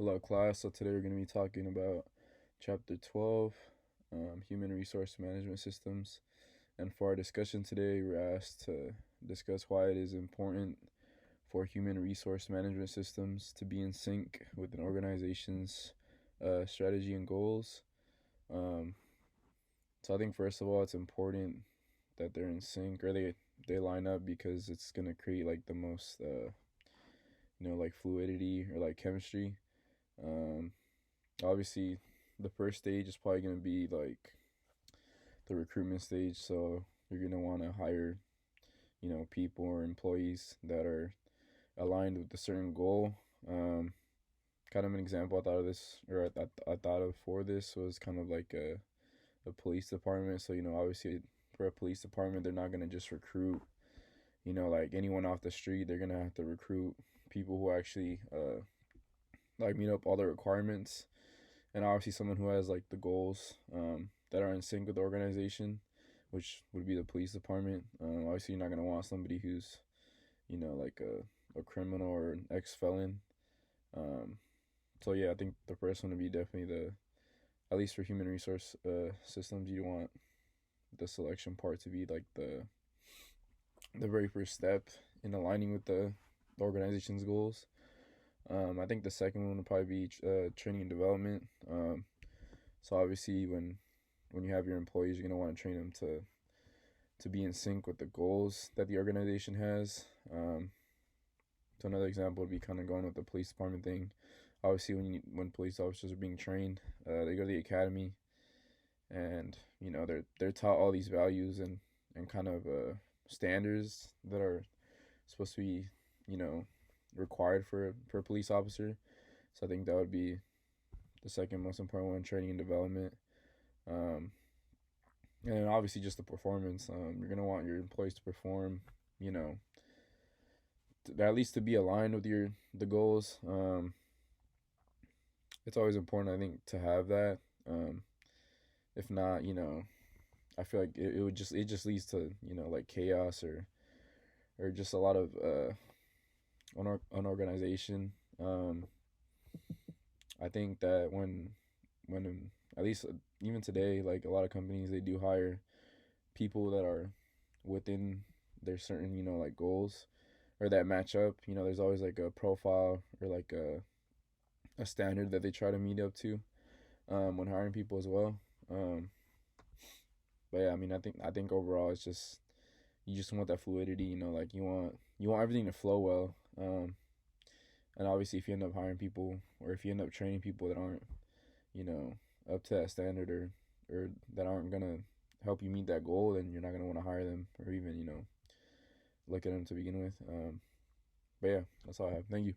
Hello, class. So today we're going to be talking about Chapter 12, Human Resource Management Systems. And for our discussion today, we're asked to discuss why it is important for human resource management systems to be in sync with an organization's strategy and goals. Um, so I think first of all, it's important that they're in sync or they line up because it's going to create like the most, like fluidity or like chemistry. Um, Obviously the first stage is probably going to be like the recruitment stage, so you're going to want to hire people or employees that are aligned with a certain goal. Kind of an example I thought of this or I thought of for this was kind of like a police department. So obviously for a police department they're not going to just recruit like anyone off the street. They're going to have to recruit people who actually like meet up all the requirements, and obviously someone who has like the goals that are in sync with the organization, which would be the police department. Obviously, you're not gonna want somebody who's like a criminal or an ex felon. Um, so yeah, I think the first one would be definitely the at least for human resource systems, you want the selection part to be like the very first step in aligning with the organization's goals. I think the second one would probably be training and development. So obviously, when you have your employees, you're gonna want to train them to be in sync with the goals that the organization has. So another example would be kind of going with the police department thing. Obviously, when police officers are being trained, they go to the academy, and they're taught all these values and kind of standards that are supposed to be you know required for a police officer. So I think that would be the second most important one: training and development. Um, and then obviously just the performance. You're gonna want your employees to perform, you know, at least to be aligned with the goals. It's always important, I think, to have that. If not, I feel like it just leads to like chaos or just a lot of unorganization. I think that when at least even today, like a lot of companies, they do hire people that are within their certain like goals or that match up. There's always like a profile or like a standard that they try to meet up to when hiring people as well. Um, but yeah, I mean, I think overall it's just you just want that fluidity. Like you want everything to flow well. And obviously, if you end up hiring people or if you end up training people that aren't you know up to that standard or that aren't gonna help you meet that goal, then you're not gonna want to hire them or even look at them to begin with. But yeah, that's all I have. Thank you.